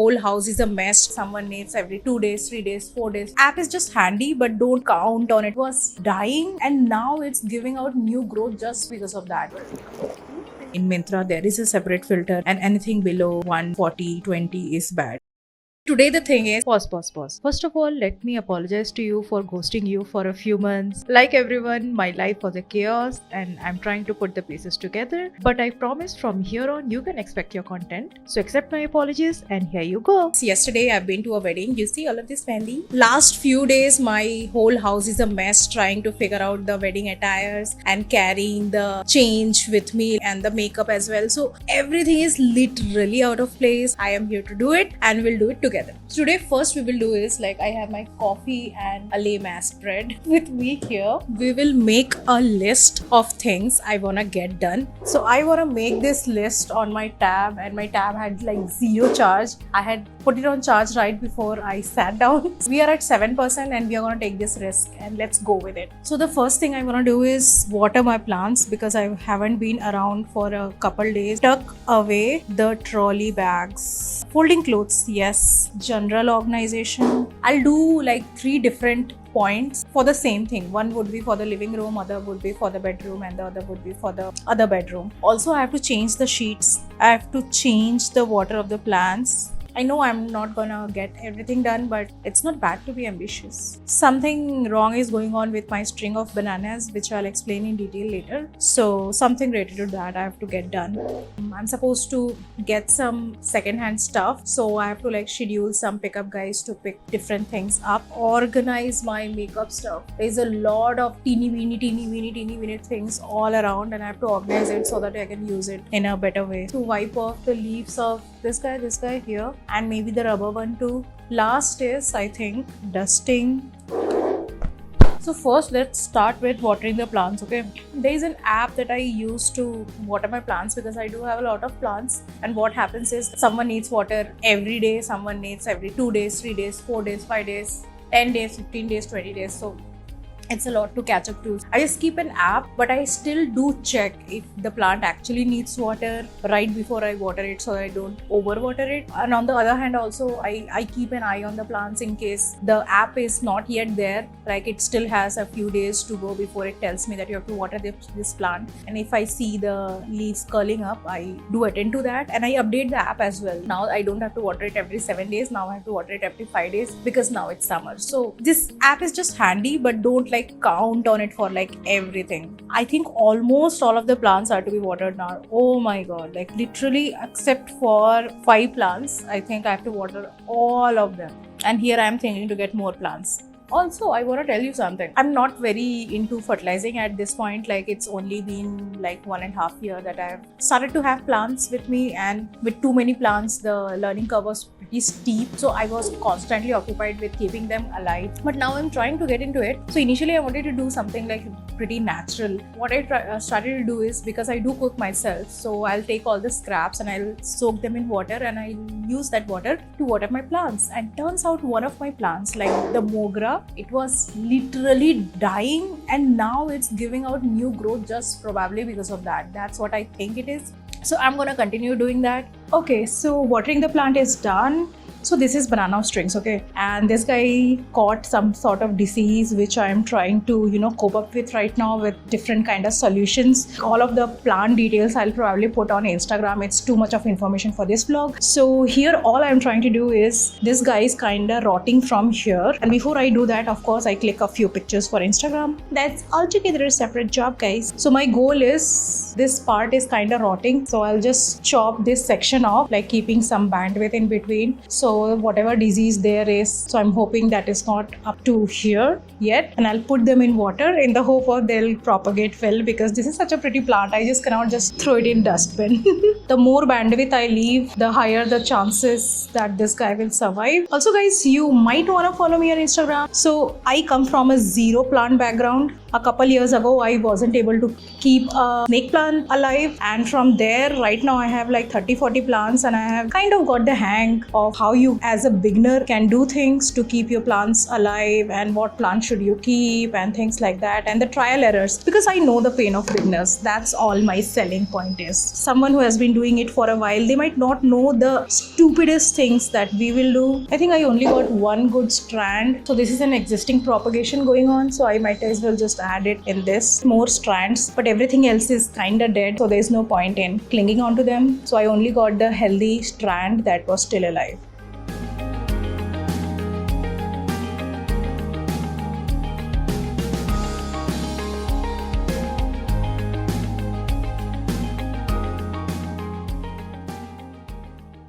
whole house is a mess. Someone needs every 2 days, 3 days, 4 days. App is just handy, but don't count on it. It was dying and now it's giving out new growth just because of that. In Myntra, there is a separate filter and anything below 140/20 is bad. Today the thing is, pause. First of all, let me apologize to you for ghosting you for a few months. Like everyone, my life was a chaos and I'm trying to put the pieces together. But I promise from here on, you can expect your content. So accept my apologies and here you go. Yesterday, I've been to a wedding. You see all of this Fendi? Last few days, my whole house is a mess trying to figure out the wedding attires and carrying the change with me and the makeup as well. So everything is literally out of place. I am here to do it and we'll do it together. Today first we will do is I have my coffee and a lame ass bread with me here. We will make a list of things I wanna get done. So I wanna make this list on my tab and my tab had 0 charge. I had put it on charge right before I sat down. We are at 7% and we are gonna take this risk and let's go with it. So the first thing I'm gonna do is water my plants because I haven't been around for a couple days. Tuck away the trolley bags. Folding clothes, yes. General organization. I'll do 3 different points for the same thing. One would be for the living room, other would be for the bedroom, and the other would be for the other bedroom. Also, I have to change the sheets. I have to change the water of the plants. I know I'm not gonna get everything done, but it's not bad to be ambitious. Something wrong is going on with my string of bananas, which I'll explain in detail later. So something related to that I have to get done. I'm supposed to get some second-hand stuff, so I have to schedule some pickup guys to pick different things up. Organize my makeup stuff. There's a lot of teeny weeny things all around, and I have to organize it so that I can use it in a better way. To wipe off the leaves of this guy here, and maybe the rubber one too. Last is, I think, dusting. So first let's start with watering the plants, okay? There is an app that I use to water my plants because I do have a lot of plants, and what happens is someone needs water every day, someone needs every 2 days, 3 days, 4 days, 5 days, 10 days, 15 days, 20 days. So it's a lot to catch up to. I just keep an app, but I still do check if the plant actually needs water right before I water it so that I don't overwater it. And on the other hand, also I keep an eye on the plants in case the app is not yet there. It still has a few days to go before it tells me that you have to water this plant. And if I see the leaves curling up, I do attend to that and I update the app as well. Now I don't have to water it every 7 days. Now I have to water it every 5 days because now it's summer. So this app is just handy, but don't count on it for everything. I think almost all of the plants are to be watered now. Oh my god, literally except for 5 plants, I think I have to water all of them. And here I am thinking to get more plants. Also, I want to tell you something. I'm not very into fertilizing at this point. It's only been 1.5 years that I've started to have plants with me, and with too many plants, the learning curve was pretty steep. So I was constantly occupied with keeping them alive. But now I'm trying to get into it. So initially I wanted to do something pretty natural. What I started to do is, because I do cook myself, so I'll take all the scraps and I'll soak them in water and I'll use that water to water my plants. And turns out one of my plants, the mogra, it was literally dying and now it's giving out new growth just probably because of that. That's what I think it is. So I'm gonna continue doing that. Okay, so watering the plant is done. So this is banana strings, okay? And this guy caught some sort of disease which I am trying to, cope up with right now with different kind of solutions. All of the plant details I'll probably put on Instagram. It's too much of information for this vlog. So here all I'm trying to do is, this guy is kind of rotting from here. And before I do that, of course, I click a few pictures for Instagram. That's altogether a separate job, guys. So my goal is, this part is kind of rotting. So I'll just chop this section off, keeping some bandwidth in between. So whatever disease there is, so I'm hoping that is not up to here yet, and I'll put them in water in the hope of they'll propagate well, because this is such a pretty plant. I just cannot just throw it in dustbin. The more bandwidth I leave, the higher the chances that this guy will survive. Also guys, you might want to follow me on Instagram. So I come from a zero plant background. A couple years ago, I wasn't able to keep a snake plant alive, and from there, right now I have like 30-40 plants, and I have kind of got the hang of how you as a beginner can do things to keep your plants alive, and what plants should you keep and things like that, and the trial errors, because I know the pain of beginners. That's all my selling point is. Someone who has been doing it for a while, they might not know the stupidest things that we will do. I think I only got one good strand, so this is an existing propagation going on, so I might as well just add it in this more strands, but everything else is kind of dead, so there's no point in clinging onto them. So I only got the healthy strand that was still alive.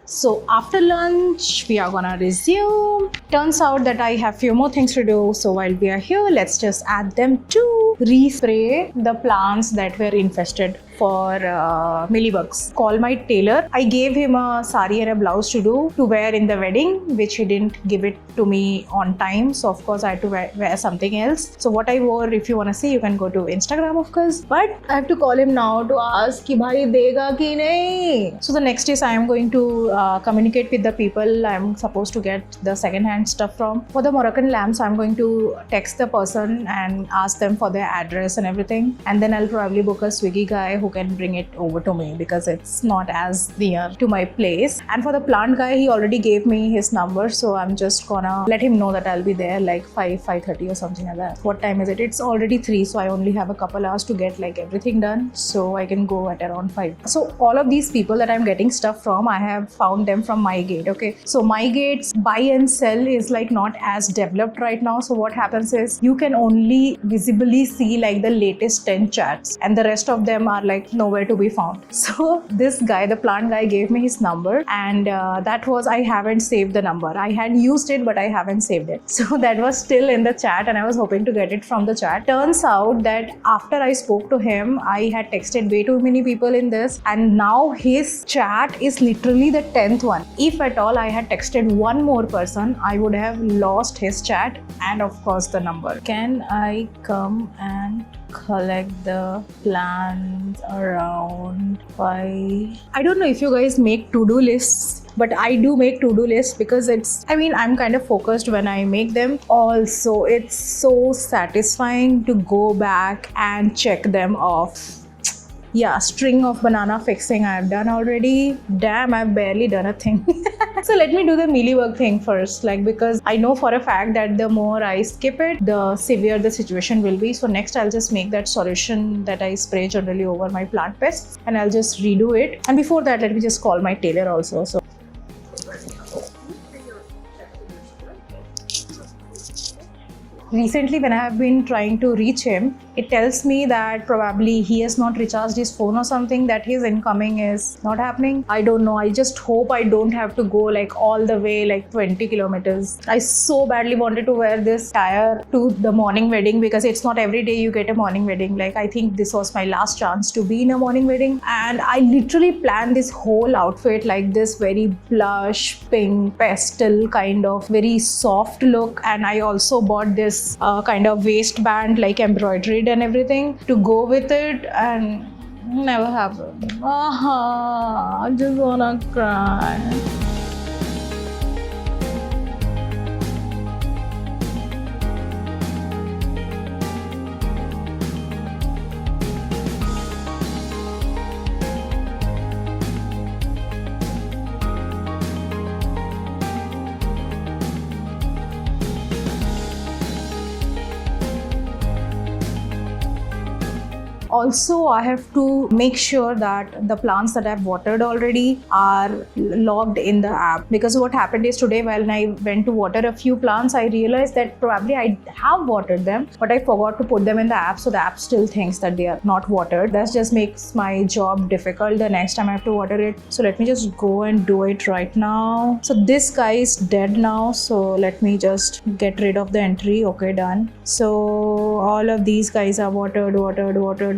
So after lunch, we are gonna resume. Turns out that I have few more things to do. So while we are here, let's just add them to respray the plants that were infested for mealybugs. Call my tailor. I gave him a sari and a blouse to wear in the wedding, which he didn't give it to me on time. So of course I had to wear something else. So what I wore, if you want to see, you can go to Instagram of course. But I have to call him now to ask ki bhai dega ki nahi. So the next is I am going to communicate with the people I'm supposed to get the second-hand stuff from. For the Moroccan lamps, I'm going to text the person and ask them for their address and everything. And then I'll probably book a Swiggy guy who can bring it over to me because it's not as near to my place. And for the plant guy, he already gave me his number, so I'm just gonna let him know that I'll be there like 5:30 or something like that. What time is it? It's already 3, so I only have a couple hours to get like everything done, so I can go at around 5. So all of these people that I'm getting stuff from, I have found them from MyGate. Okay, so MyGate's buy and sell is like not as developed right now. So what happens is you can only visibly see like the latest 10 chats, and the rest of them are like nowhere to be found. So this guy, the plant guy, gave me his number, and that was, I haven't saved the number. I had used it, but I haven't saved it. So that was still in the chat, and I was hoping to get it from the chat. Turns out that after I spoke to him, I had texted way too many people in this, and now his chat is literally the 10th one. If at all I had texted one more person, I would have lost his chat and of course the number. Can I come and collect the plants around 5? I don't know if you guys make to-do lists, but I do make to-do lists because I'm kind of focused when I make them. Also, it's so satisfying to go back and check them off. Yeah, string of banana fixing I've done already. Damn, I've barely done a thing. So let me do the mealybug thing first, because I know for a fact that the more I skip it, the severe the situation will be. So next I'll just make that solution that I spray generally over my plant pests, and I'll just redo it. And before that, let me just call my tailor also. So recently when I have been trying to reach him, it tells me that probably he has not recharged his phone or something, that his incoming is not happening. I don't know. I just hope I don't have to go all the way 20 kilometers. I so badly wanted to wear this attire to the morning wedding because it's not every day you get a morning wedding. I think this was my last chance to be in a morning wedding, and I literally planned this whole outfit like this very blush, pink, pastel kind of very soft look. And I also bought this kind of waistband embroidered and everything to go with it, and never happened. I just wanna cry. Also, I have to make sure that the plants that I've watered already are logged in the app, because what happened is today when I went to water a few plants, I realized that probably I have watered them, but I forgot to put them in the app, so the app still thinks that they are not watered. That just makes my job difficult the next time I have to water it. So let me just go and do it right now. So this guy is dead now, so let me just get rid of the entry. Okay, done. So all of these guys are watered.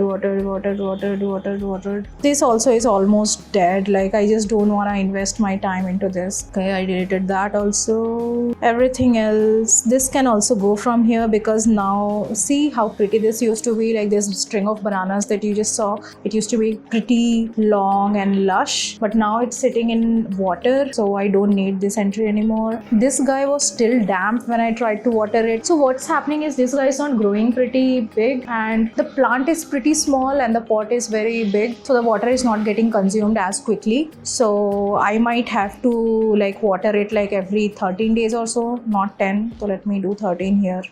watered. This also is almost dead. Like I just don't want to invest my time into this. Okay, I deleted that also. Everything else, this can also go from here, because now see how pretty this used to be. Like this string of bananas that you just saw, it used to be pretty long and lush, but now it's sitting in water, so I don't need this entry anymore. This guy was still damp when I tried to water it. So what's happening is this guy is not growing pretty big, and the plant is pretty small and the pot is very big, so the water is not getting consumed as quickly. So I might have to like water it like every 13 days or so, not 10. So let me do 13 here.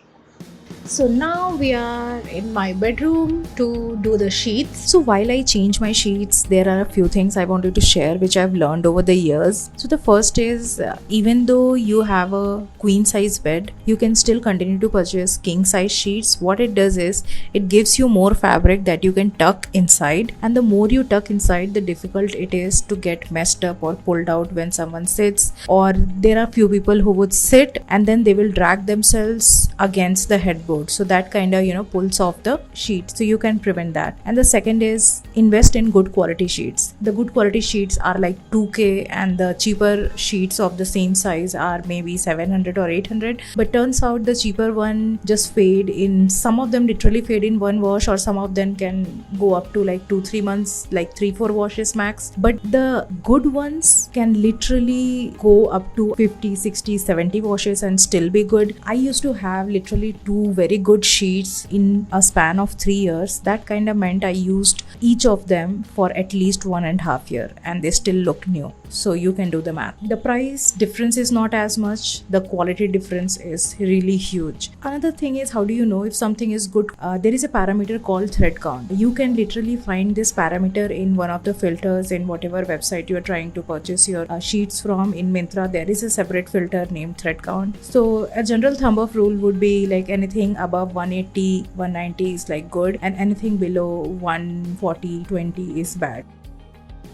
So now we are in my bedroom to do the sheets. So while I change my sheets, there are a few things I wanted to share which I've learned over the years. So the first is, even though you have a queen size bed, you can still continue to purchase king size sheets. What it does is, it gives you more fabric that you can tuck inside, and the more you tuck inside, the difficult it is to get messed up or pulled out when someone sits. Or there are few people who would sit and then they will drag themselves against the headboard, so that kind of pulls off the sheet. So you can prevent that. And the second is, invest in good quality sheets. The good quality sheets are like 2K, and the cheaper sheets of the same size are maybe 700 or 800. But turns out the cheaper one just fade in, some of them literally fade in one wash, or some of them can go up to like 2-3 months, like 3-4 washes max. But the good ones can literally go up to 50, 60, 70 washes and still be good. I used to have literally 2 very good sheets in a span of 3 years. That kind of meant I used each of them for at least 1.5 years, and they still look new. So you can do the math. The price difference is not as much, the quality difference is really huge. Another thing is, how do you know if something is good? There is a parameter called thread count. You can literally find this parameter in one of the filters in whatever website you are trying to purchase your sheets from. In Myntra, there is a separate filter named thread count. So a general thumb of rule would be like anything above 180, 190 is like good, and anything below 140, 20 is bad.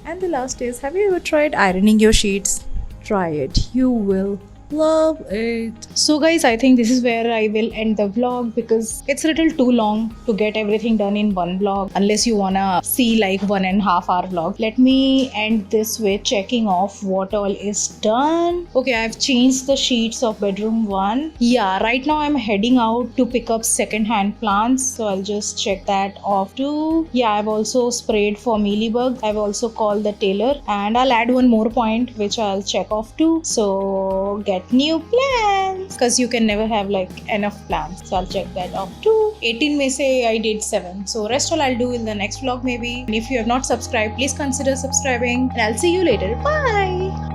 And the last is, have you ever tried ironing your sheets? Try it. You will love it. So guys, I think this is where I will end the vlog, because it's a little too long to get everything done in one vlog, unless you wanna see like 1.5 hour vlog. Let me end this with checking off what all is done. Okay, I've changed the sheets of bedroom 1. Yeah, right now I'm heading out to pick up second-hand plants, so I'll just check that off too. Yeah, I've also sprayed for mealybug. I've also called the tailor, and I'll add one more point which I'll check off too. So get new plants, because you can never have like enough plants. So I'll check that off too. 18 may say I did 7, so rest all I'll do in the next vlog maybe. And if you have not subscribed, please consider subscribing, and I'll see you later. Bye.